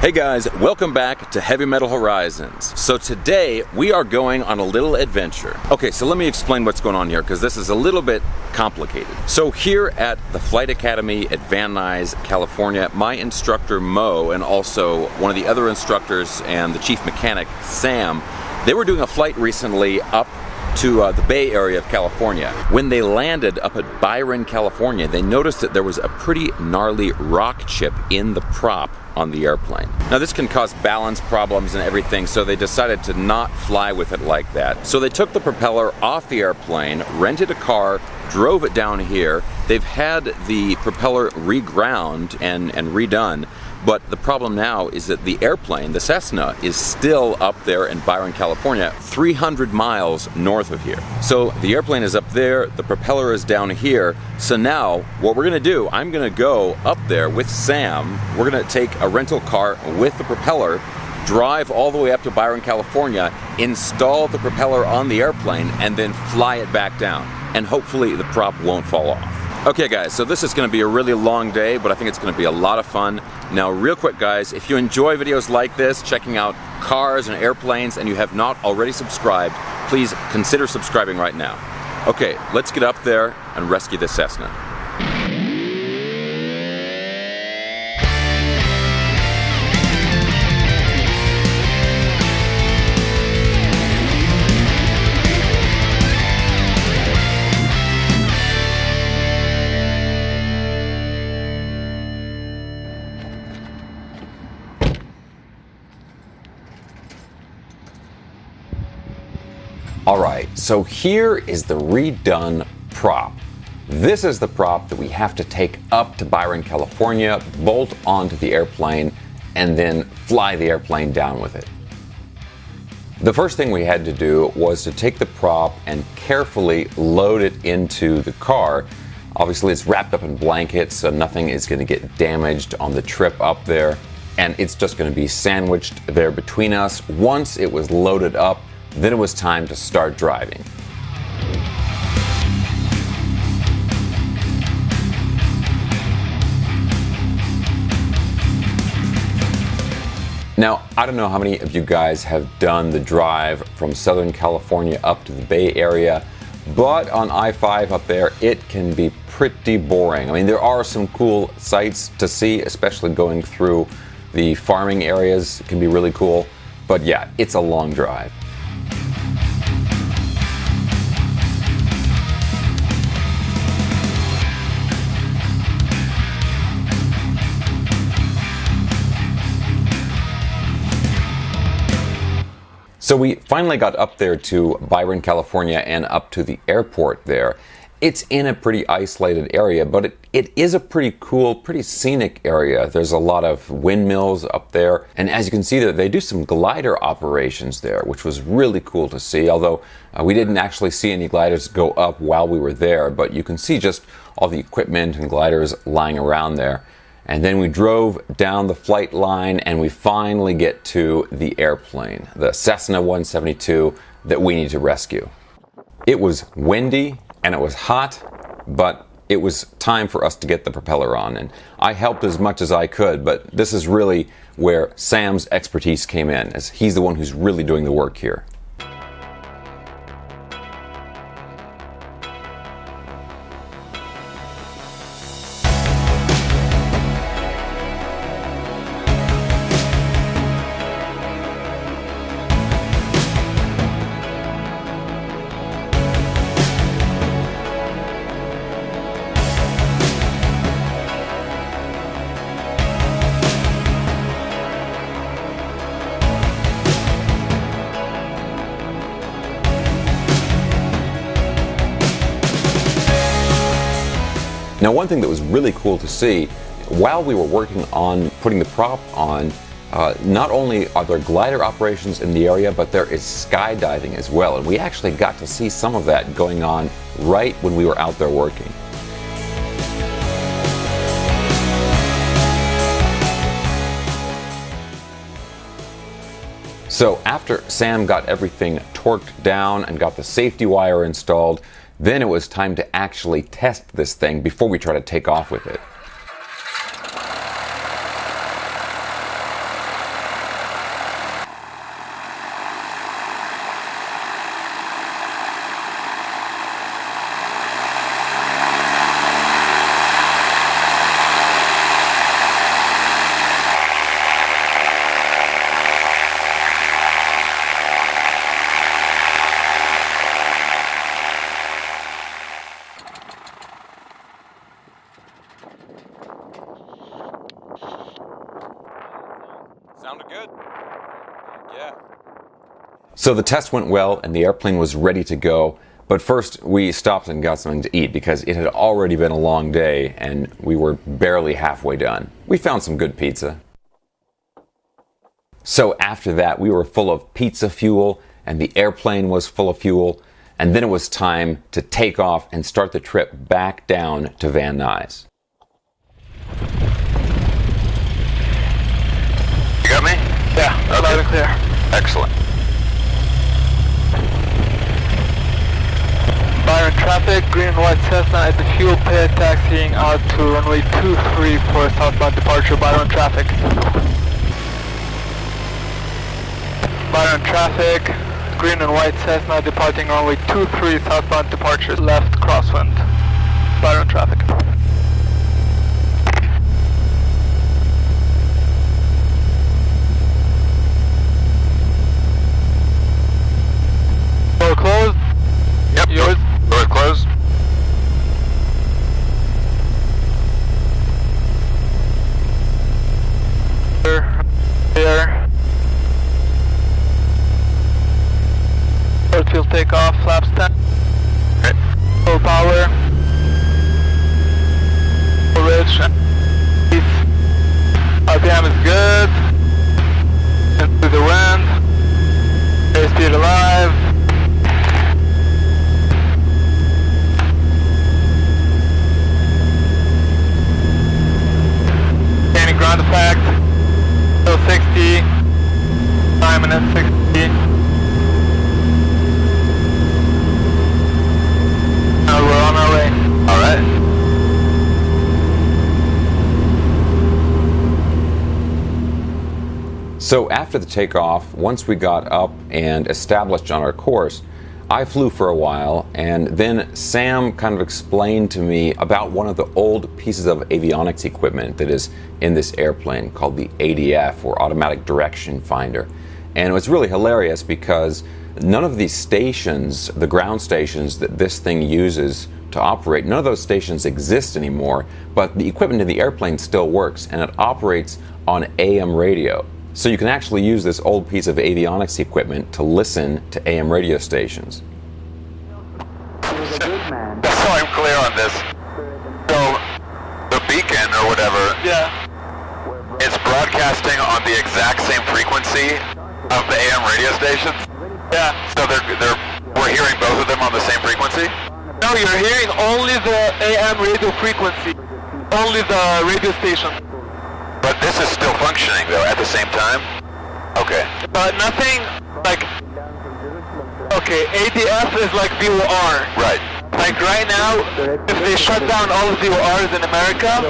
Hey guys, welcome back to Heavy Metal Horizons. So today we are going on a little adventure. Okay, so let me explain what's going on here because this is a little bit complicated. So here at the Flight Academy at Van Nuys, California, my instructor Mo and also one of the other instructors and the chief mechanic Sam, they were doing a flight recently up to the Bay Area of California. When they landed up at Byron, California, they noticed that there was a pretty gnarly rock chip in the prop on the airplane. Now this can cause balance problems and everything, so they decided to not fly with it like that. So they took the propeller off the airplane, rented a car, drove it down here. They've had the propeller reground and redone, but the problem now is that the airplane, the Cessna, is still up there in Byron, California, 300 miles north of here. So the airplane is up there, the propeller is down here. So now what we're gonna do, I'm gonna go up there with Sam. We're gonna take a rental car with the propeller, drive all the way up to Byron, California, install the propeller on the airplane, and then fly it back down. And hopefully the prop won't fall off. Okay guys, so this is going to be a really long day, but I think it's going to be a lot of fun. Now real quick guys, if you enjoy videos like this, checking out cars and airplanes, and you have not already subscribed, please consider subscribing right now. Okay, let's get up there and rescue this Cessna. Alright, so here is the redone prop. This is the prop that we have to take up to Byron, California, bolt onto the airplane, and then fly the airplane down with it. The first thing we had to do was to take the prop and carefully load it into the car. Obviously it's wrapped up in blankets, so nothing is going to get damaged on the trip up there, and it's just going to be sandwiched there between us. Once it was loaded up, then it was time to start driving. Now, I don't know how many of you guys have done the drive from Southern California up to the Bay Area, but on I-5 up there, it can be pretty boring. I mean, there are some cool sights to see, especially going through the farming areas. It can be really cool, but yeah, it's a long drive. So we finally got up there to Byron, California, and up to the airport there. It's in a pretty isolated area, but it is a pretty cool, pretty scenic area. There's a lot of windmills up there, and as you can see there, they do some glider operations there, which was really cool to see, although we didn't actually see any gliders go up while we were there, but you can see just all the equipment and gliders lying around there. And then we drove down the flight line and we finally get to the airplane, the Cessna 172 that we need to rescue. It was windy and it was hot, but it was time for us to get the propeller on. And I helped as much as I could, but this is really where Sam's expertise came in, as he's the one who's really doing the work here. Now, one thing that was really cool to see, while we were working on putting the prop on, not only are there glider operations in the area, but there is skydiving as well. And we actually got to see some of that going on right when we were out there working. So after Sam got everything torqued down and got the safety wire installed, then it was time to actually test this thing before we try to take off with it. So the test went well and the airplane was ready to go. But first, we stopped and got something to eat because it had already been a long day and we were barely halfway done. We found some good pizza. So after that, we were full of pizza fuel and the airplane was full of fuel. And then it was time to take off and start the trip back down to Van Nuys. You got me? Yeah, okay. Loud and clear. Excellent. Byron traffic, green and white Cessna at the fuel pit, taxiing out to runway 23 for southbound departure. Byron traffic. Byron traffic, green and white Cessna departing runway 23 southbound departure, left crosswind. Byron traffic. Door closed. Yep. Yours. Door closed. There. Short field takeoff, flaps 10. Okay. Full power. Full ridge. RPM is good. Into the wind. Airspeed alive. Gaining ground effect. Still 60. 9 minutes 60. We're on our way. Alright. So after the takeoff, once we got up and established on our course, I flew for a while, and then Sam kind of explained to me about one of the old pieces of avionics equipment that is in this airplane called the ADF, or Automatic Direction Finder. And it was really hilarious because none of these stations, the ground stations that this thing uses to operate, none of those stations exist anymore, but the equipment in the airplane still works, and it operates on AM radio. So you can actually use this old piece of avionics equipment to listen to AM radio stations. Just so I'm clear on this, so the beacon or whatever, Yeah. it's broadcasting on the exact same frequency of the AM radio stations? Yeah. So we're hearing both of them on the same frequency? No, you're hearing only the AM radio frequency. Only the radio station. But this is still functioning though at the same time? Okay. But nothing like... Okay, ADF is like VOR. Right. Like right now, if they shut down all of the VORs in America,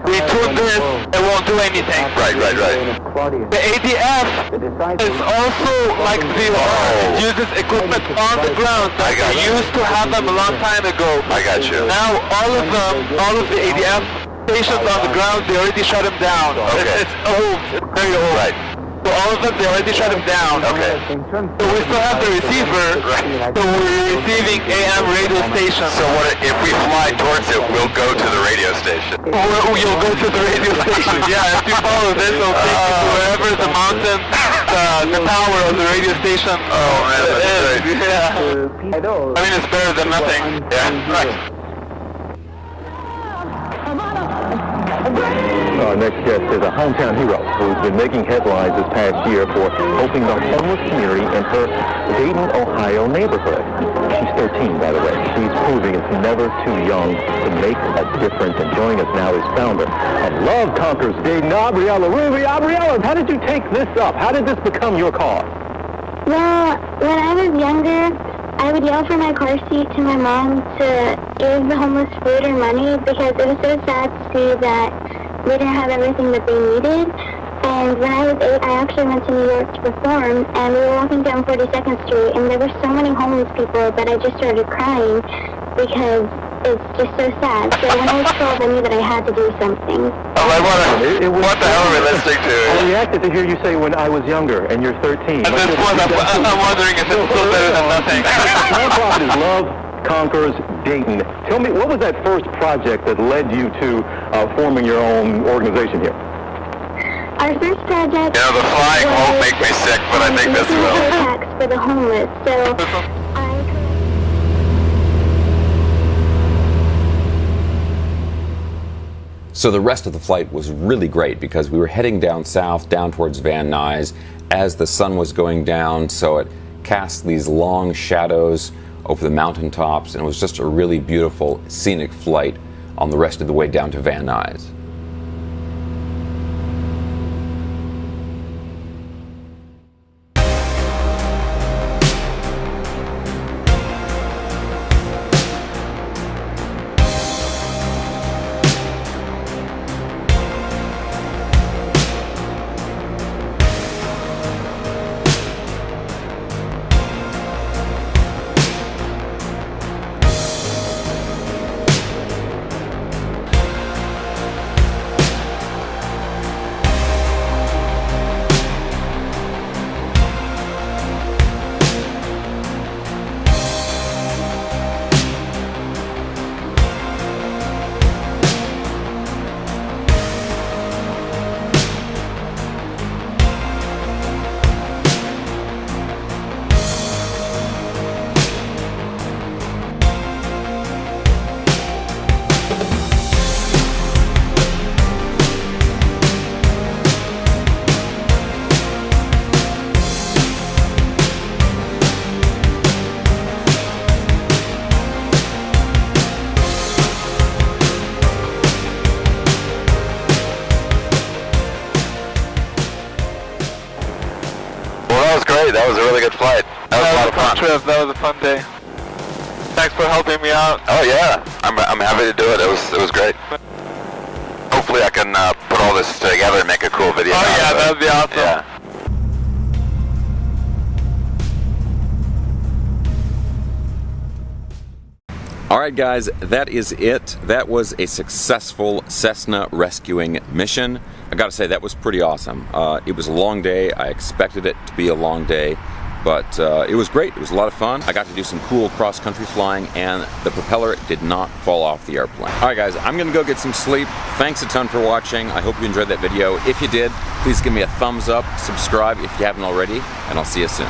we tune this, it won't do anything. Right. The ADF is also like VOR. It uses equipment on the ground that I got they you. used to have them a long time ago. I got you. Now all of the ADF stations on the ground, they already shut them down. Okay. It's old, it's very old. Right. So all of them, they already shut them down. Okay. So we still have the receiver, so we're receiving AM radio stations. So what if we fly towards it, we'll go to the radio station? You'll go to the radio station. Yeah, if you follow this, it'll take you to wherever the mountain, the tower of the radio station man, that's is. Yeah. I mean, it's better than nothing. Yeah, right. Our next guest is a hometown hero who's been making headlines this past year for helping the homeless community in her Dayton, Ohio neighborhood. She's 13, by the way. She's proving it's never too young to make a difference. And joining us now is founder of Love Conquers Dayton, Abriella Ruby. Abriella, how did you take this up? How did this become your cause? Well, when I was younger, I would yell for my car seat to my mom to give the homeless food or money because it was so sad to see that they didn't have everything that they needed. And when I was 8, I actually went to New York to perform, and we were walking down 42nd Street, and there were so many homeless people that I just started crying because it's just so sad. So when I was 12, I knew that I had to do something. Oh, what the hell are we listening to? I reacted to hear you say when I was younger, and you're 13. At this point, I'm wondering if it's still better than nothing. The nonprofit is Love Conquers Dayton. Tell me, what was that first project that led you to forming your own organization here? our first project. You know, the flying won't make me sick, but I think this will. Packs for the homeless. So So the rest of the flight was really great because we were heading down south, down towards Van Nuys as the sun was going down, so it cast these long shadows over the mountaintops, and it was just a really beautiful scenic flight on the rest of the way down to Van Nuys. That was a really good flight. That was a lot of fun. Trip. That was a fun day. Thanks for helping me out. Oh yeah, I'm happy to do it. It was great. Hopefully I can put all this together and make a cool video. Oh yeah, that would be awesome. Yeah. All right, guys, that is it. That was a successful Cessna rescuing mission. I gotta say, that was pretty awesome. It was a long day. I expected it to be a long day, but it was great. It was a lot of fun. I got to do some cool cross-country flying, and the propeller did not fall off the airplane. All right, guys, I'm gonna go get some sleep. Thanks a ton for watching. I hope you enjoyed that video. If you did, please give me a thumbs up, subscribe if you haven't already, and I'll see you soon.